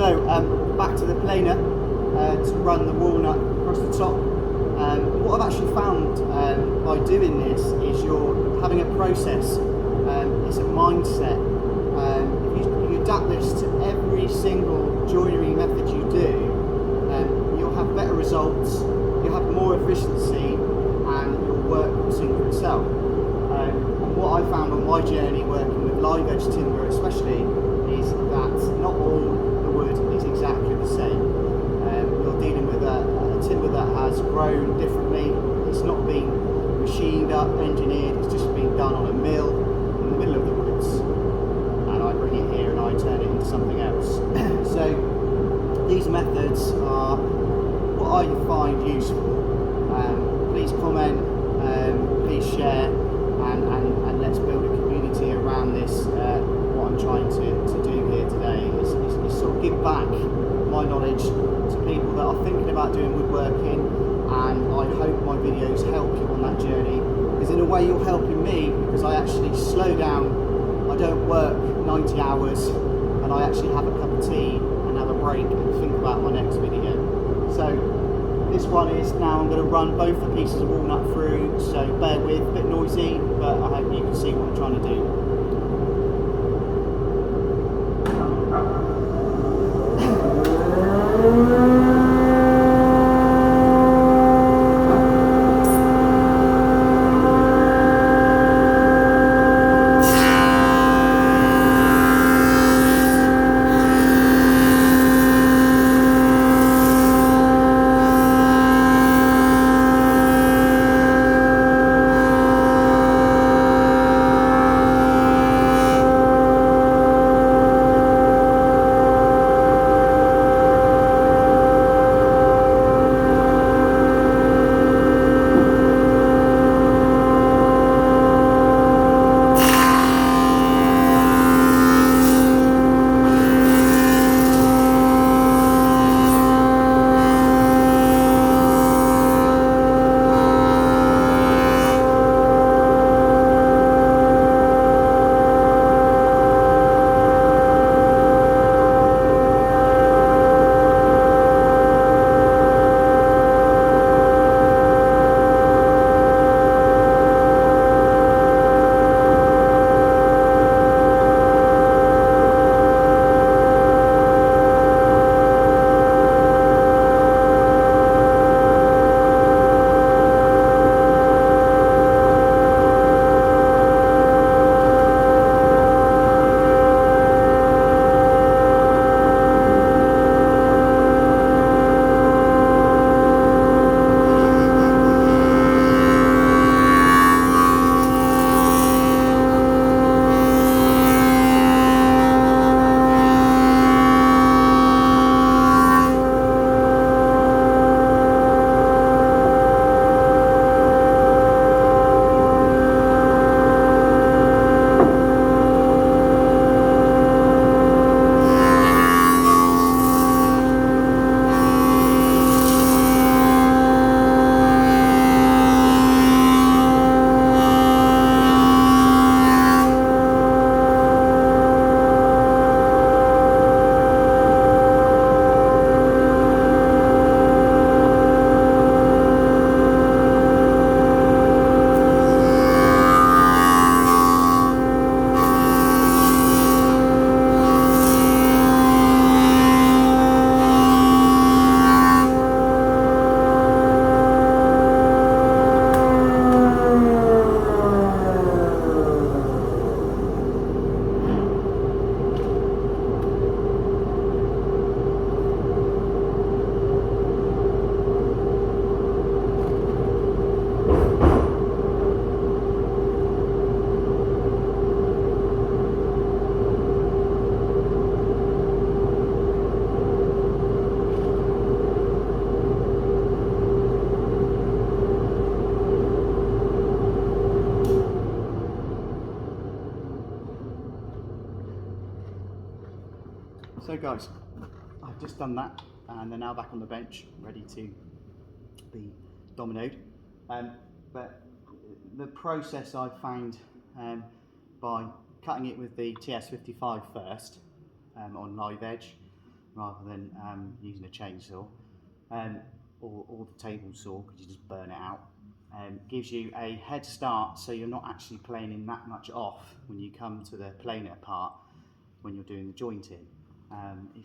So back to the planer to run the walnut across the top. What I've actually found by doing this is you're having a process, it's a mindset. If you adapt this to every single joinery method you do, you'll have better results, you'll have more efficiency, and your work will sing for itself. And what I found on my journey working with live edge timber especially is that not all the wood is exactly the same. You're dealing with a timber that has grown differently, it's not been machined up, engineered, it's just been done on a mill in the middle of the woods, and I bring it here and I turn it into something else. So these methods are what I find useful. Please comment, please share, and let's build a community around this. What I'm trying to do here today is sort of give back my knowledge to people that are thinking about doing woodworking, and I hope my videos help you on that journey, because in a way you're helping me, because I actually slow down. I don't work 90 hours, and I actually have a cup of tea and have a break and think about my next video. So this one is now I'm going to run both the pieces of walnut through, so bear with, a bit noisy, but I hope you can see what I'm trying to do. So guys, I've just done that and they're now back on the bench ready to be dominoed. But the process I found by cutting it with the TS55 first on live edge, rather than using a chainsaw or the table saw, because you just burn it out. Gives you a head start, so you're not actually planing that much off when you come to the planer part when you're doing the jointing.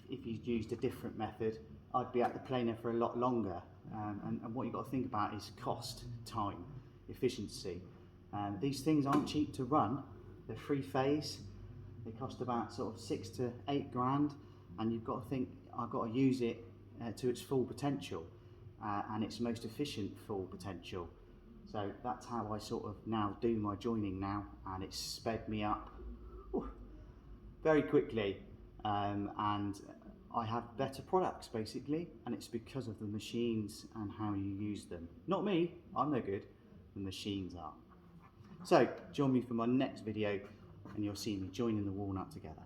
If you used a different method, I'd be at the planer for a lot longer, and what you've got to think about is cost, time, efficiency. These things aren't cheap to run. They're free phase. They cost about sort of 6 to 8 grand, and you've got to think, I've got to use it to its full potential and its most efficient full potential. So that's how I sort of now do my joining now, and it's sped me up very quickly, and I have better products basically, and it's because of the machines and how you use them. Not me, I'm no good, the machines are. So join me for my next video and you'll see me joining the walnut together.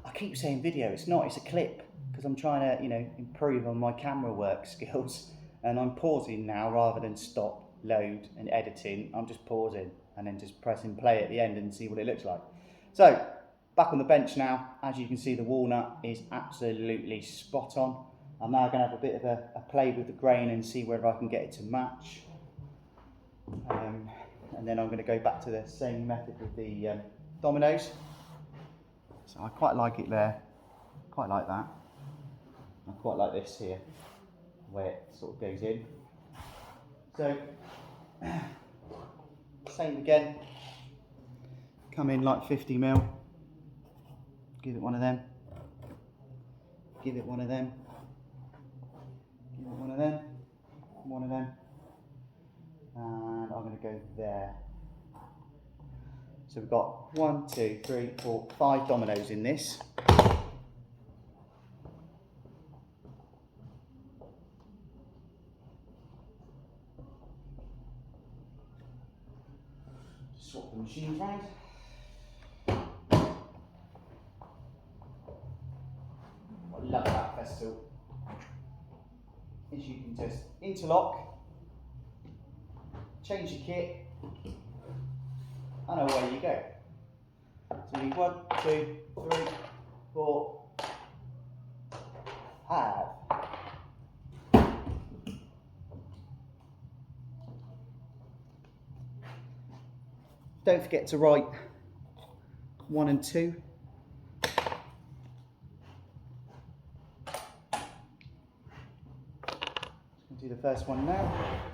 I keep saying video, it's not, it's a clip, because I'm trying to, improve on my camera work skills, and I'm pausing now rather than stop, load and editing. I'm just pausing and then just pressing play at the end and see what it looks like. So back on the bench now. As you can see, the walnut is absolutely spot on. I'm now going to have a bit of a play with the grain and see whether I can get it to match, and then I'm going to go back to the same method with the dominoes. So I quite like it there, quite like that. I quite like this here, where it sort of goes in. So, same again, come in like 50 mil, give it one of them, give it one of them, give it one of them, one of them, and I'm going to go there. So we've got 1, 2, 3, 4, 5 dominoes in this. Swap the machines around. I love that pestle. As you can just interlock, change your kit, and away you go. So you need 1, 2, 3, 4, have. Don't forget to write 1 and 2. Do the first one now.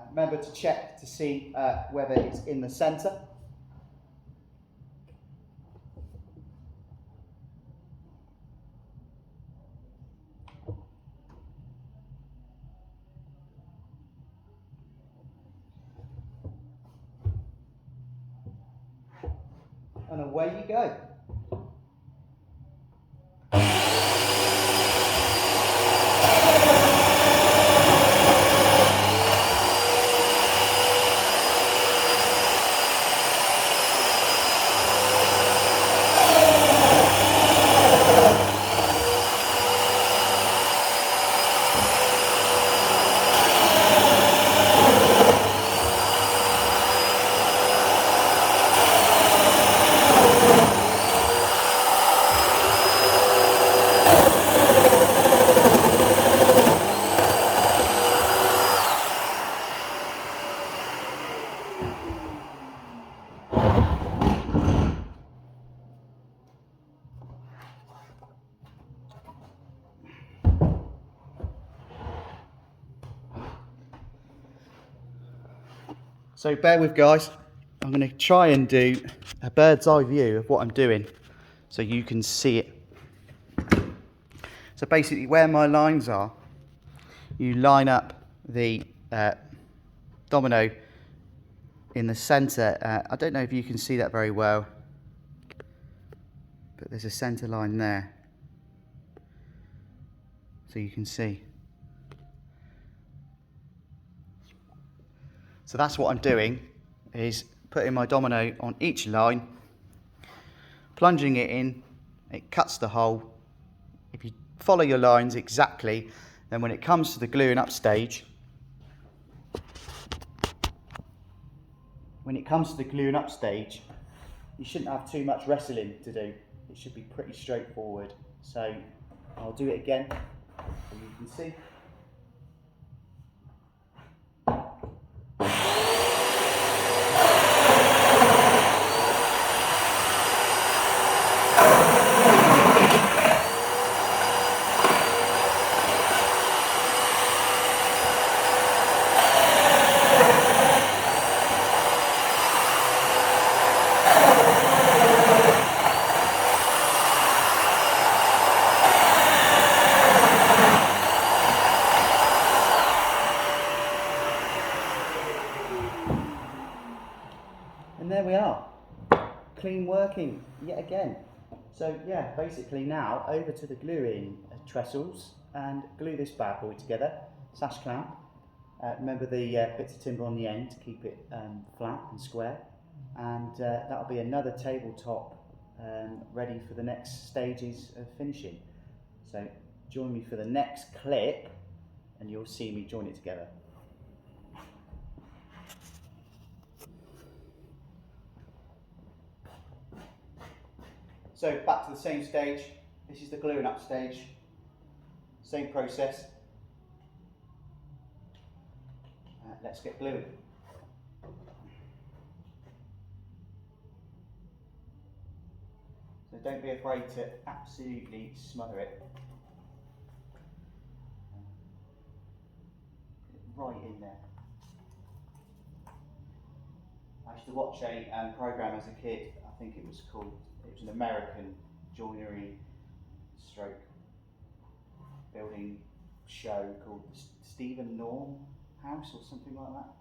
Remember to check to see whether it's in the centre. And away you go. So bear with, guys. I'm going to try and do a bird's eye view of what I'm doing so you can see it. So basically where my lines are, you line up the domino in the centre. I don't know if you can see that very well, but there's a centre line there, so you can see. So that's what I'm doing, is putting my domino on each line, plunging it in, it cuts the hole. If you follow your lines exactly, then when it comes to the gluing up stage, you shouldn't have too much wrestling to do. It should be pretty straightforward. So I'll do it again so you can see. And there we are, clean working yet again. So yeah, basically now over to the gluing trestles and glue this bad boy together, sash clamp. Remember the bits of timber on the end to keep it flat and square, and that'll be another tabletop ready for the next stages of finishing. So join me for the next clip and you'll see me join it together. So back to the same stage. This is the gluing up stage. Same process. Let's get gluing. So don't be afraid to absolutely smother it. Right in there. I used to watch a program as a kid. I think it was an American joinery stroke building show called the Stephen Norm House or something like that.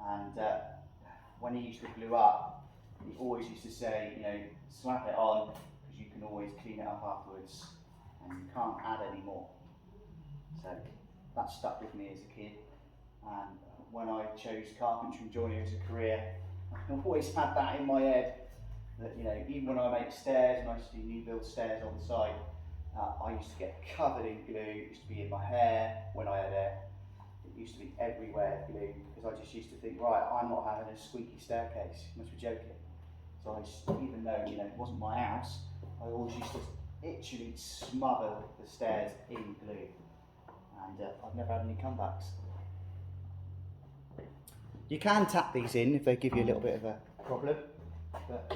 And when he used to glue up, he always used to say, you know, slap it on because you can always clean it up afterwards and you can't add any more. So that stuck with me as a kid. And when I chose carpentry and joinery as a career, I always had that in my head. That, you know, even when I make stairs, and I used to do new build stairs on the side, I used to get covered in glue. It used to be in my hair when I had hair. It used to be everywhere glue because I just used to think, right, I'm not having a squeaky staircase. You must be joking. So even though, you know, it wasn't my house, I always used to literally smother the stairs in glue, and I've never had any comebacks. You can tap these in if they give you a little bit of a problem, but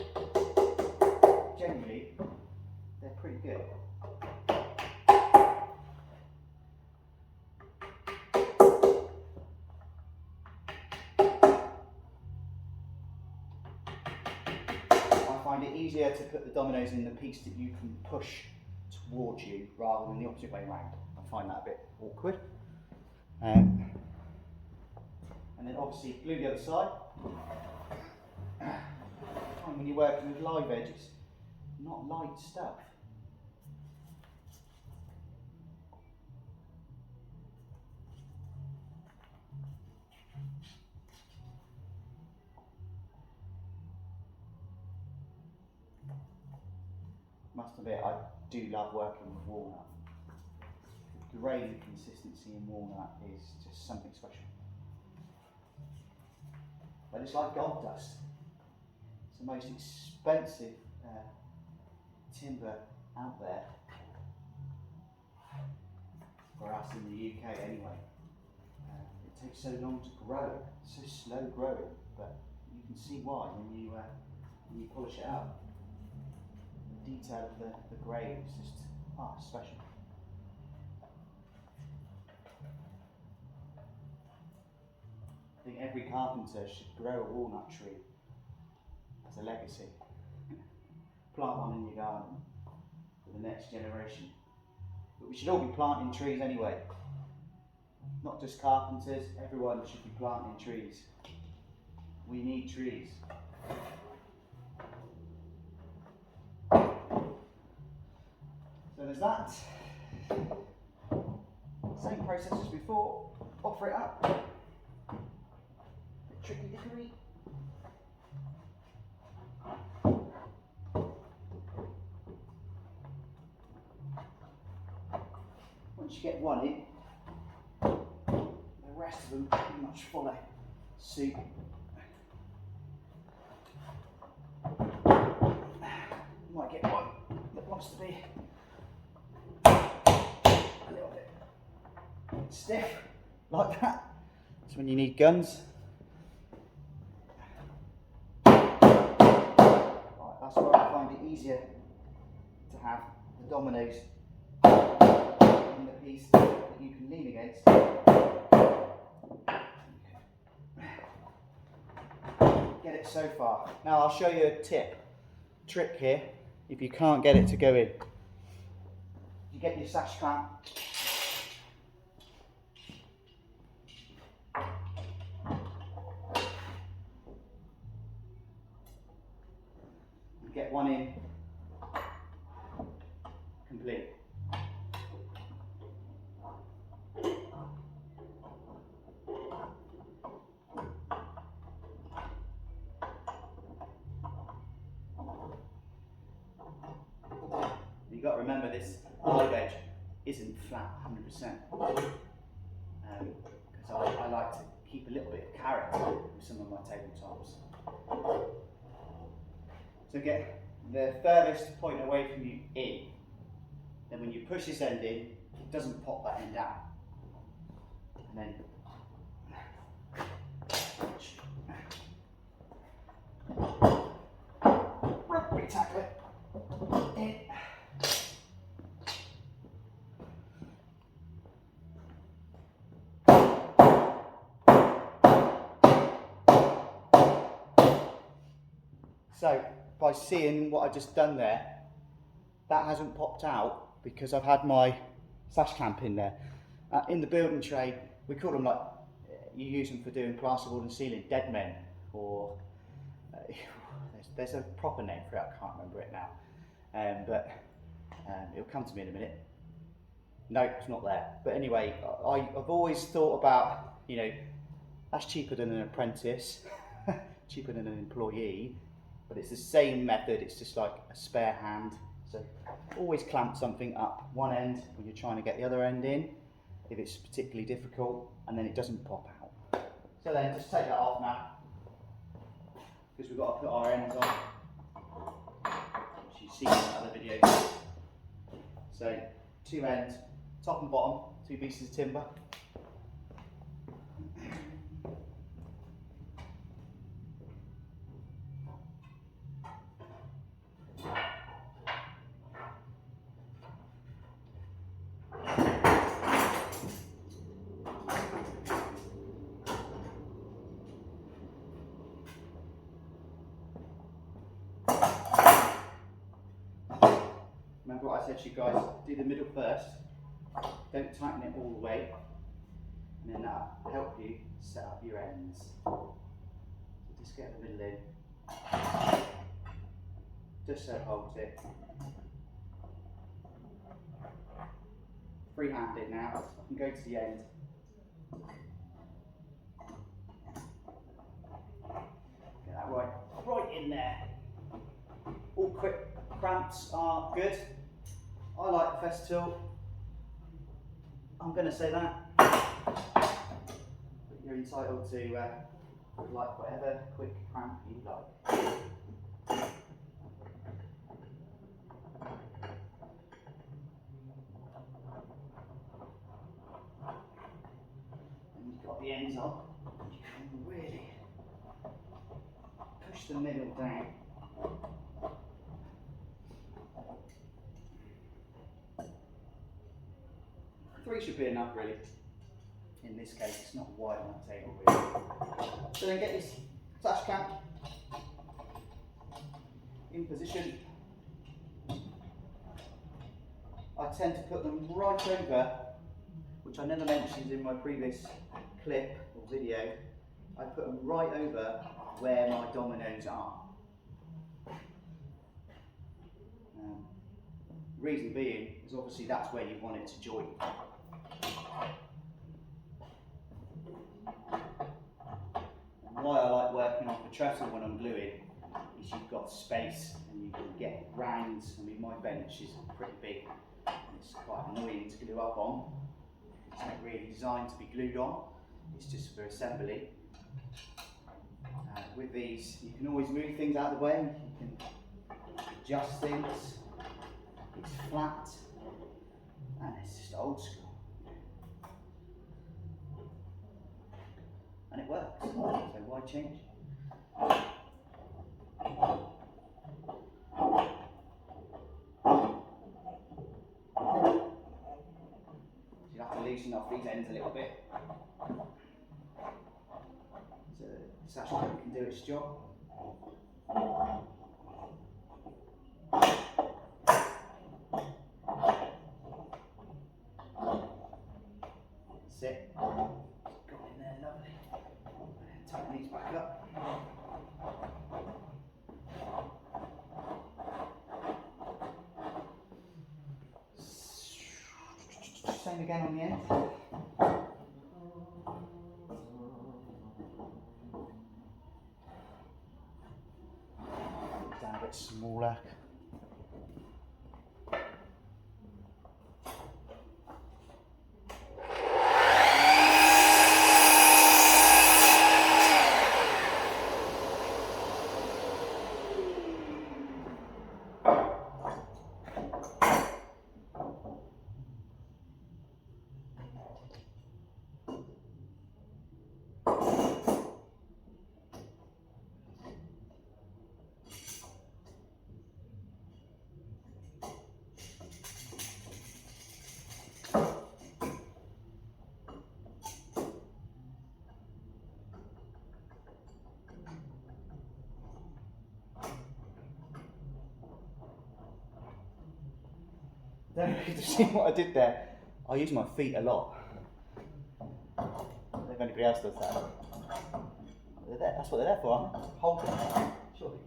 generally they're pretty good. I find it easier to put the dominoes in the piece that you can push towards you rather than the opposite way around. I find that a bit awkward. And then obviously glue the other side. And when you're working with live edges, not light stuff. Must admit, I do love working with walnut. The grain consistency in walnut is just something special. But it's like gold dust. It's the most expensive timber out there, for us in the UK anyway. It takes so long to grow, it's so slow growing, but you can see why when you polish it up. The detail of the grain is just special. I think every carpenter should grow a walnut tree as a legacy. Plant one in your garden for the next generation. But we should all be planting trees anyway. Not just carpenters, everyone should be planting trees. We need trees. So there's that. Same process as before. Offer it up. Tricky dickery. you get one in, the rest of them pretty much follow suit. You might get one that wants to be a little bit stiff, like that. That's when you need guns. Right, that's where I find it easier to have the dominoes in the piece that you can lean against. Get it so far. Now I'll show you a trick here. If you can't get it to go in, you get your sash clamp. You get one in complete. You've got to remember this live edge isn't flat 100%, because I like to keep a little bit of character with some of my tabletops. So get the furthest point away from you in, then when you push this end in, it doesn't pop that end out. And then rugby tackle it in. So by seeing what I've just done there, that hasn't popped out because I've had my sash clamp in there. In the building trade, we call them, like, you use them for doing plasterboard and ceiling, dead men, or there's a proper name for it, I can't remember it now, but it'll come to me in a minute. No, it's not there. But anyway, I've always thought about, you know, that's cheaper than an apprentice, cheaper than an employee, but it's the same method, it's just like a spare hand. So always clamp something up one end when you're trying to get the other end in, if it's particularly difficult, and then it doesn't pop out. So then just take that off now, because we've got to put our ends on, which you've seen in other videos. So 2 ends, top and bottom, 2 pieces of timber. Remember what I said to you guys, do the middle first, don't tighten it all the way, and then that'll help you set up your ends. So just get the middle in, just so it holds it. Free-handed now, I can go to the end. Get that right in there. All quick cramps are good. I like Festool. I'm going to say that. But you're entitled to like whatever quick cramp you like. And you've got the ends on. You can really push the middle down. Three should be enough, really. In this case, it's not a Walnut Table, really. So then get this sash clamp in position. I tend to put them right over, which I never mentioned in my previous clip or video, I put them right over where my dominoes are. Reason being is obviously that's where you want it to join. And why I like working off the trestle when I'm gluing is you've got space and you can get rounds. I mean, my bench is pretty big and it's quite annoying to glue up on. It's not really designed to be glued on, it's just for assembly. With these, you can always move things out of the way, you can adjust things, it's flat, and it's just old school. And it works, so why change? You have to loosen off these ends a little bit, so the sash clamp can do its job. That's it. Got in there, lovely. Tighten these back up. Same again on the end. Down a bit smaller. I don't know if you've seen what I did there. I use my feet a lot. I don't know if anybody else does that. They're there. That's what they're there for, aren't they? Hold them, surely.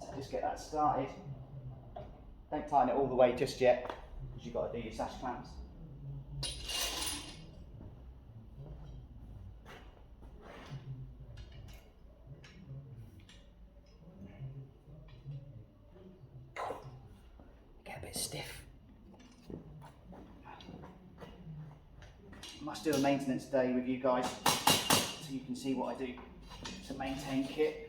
So just get that started. Don't tighten it all the way just yet, because you've got to do your sash clamps. Get a bit stiff. I must do a maintenance day with you guys so you can see what I do to maintain kit.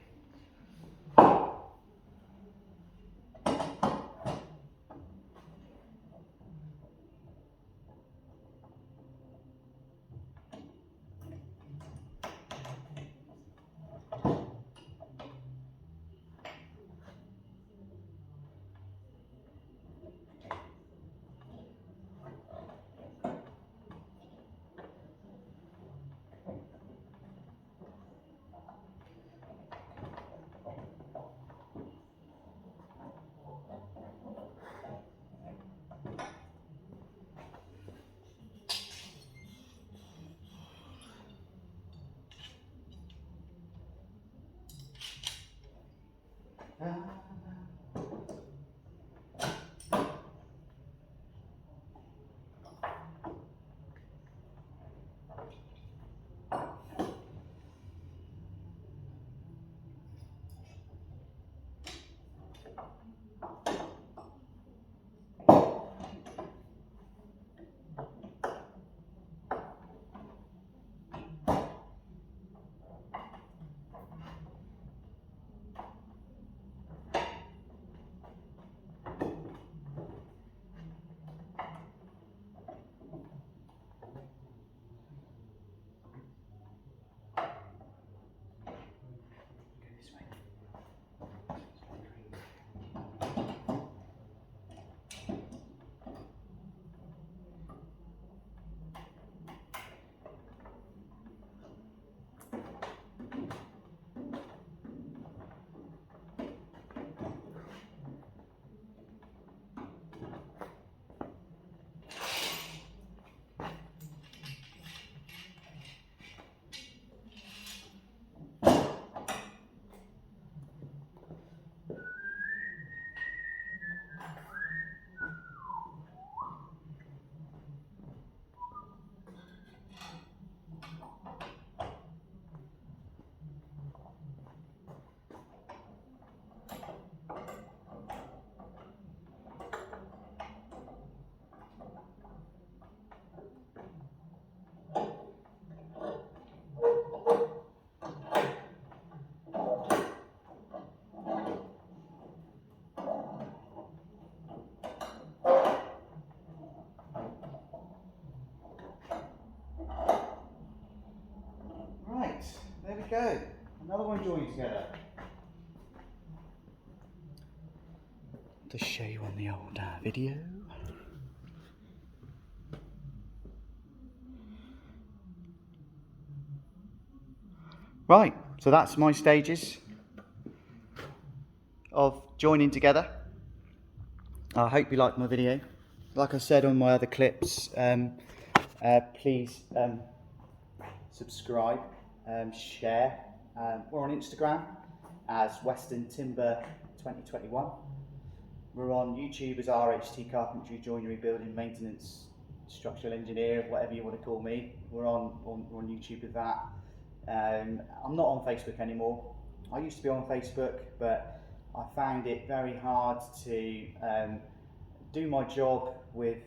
we go. Another one joined together. To show you on the old video. Right, so that's my stages of joining together. I hope you liked my video. Like I said on my other clips, please subscribe, share. We're on Instagram as Western Timber 2021. We're on YouTube as RHT Carpentry, Joinery, Building, Maintenance, Structural Engineer, whatever you want to call me. We're on YouTube with that. I'm not on Facebook anymore. I used to be on Facebook, but I found it very hard to do my job with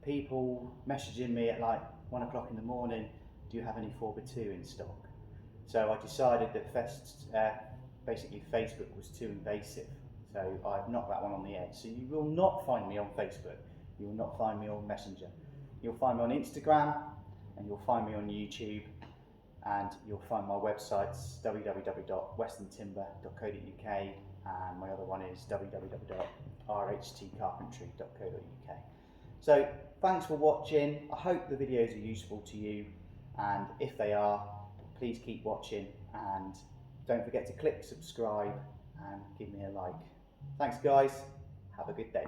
people messaging me at like 1 o'clock in the morning, do you have any 4x2 in stock? So I decided that basically Facebook was too invasive. So I've knocked that one on the head. So you will not find me on Facebook. You will not find me on Messenger. You'll find me on Instagram, and you'll find me on YouTube, and you'll find my websites www.westerntimber.co.uk, and my other one is www.rhtcarpentry.co.uk. So thanks for watching. I hope the videos are useful to you, and if they are, please keep watching, and don't forget to click subscribe and give me a like. Thanks guys, have a good day.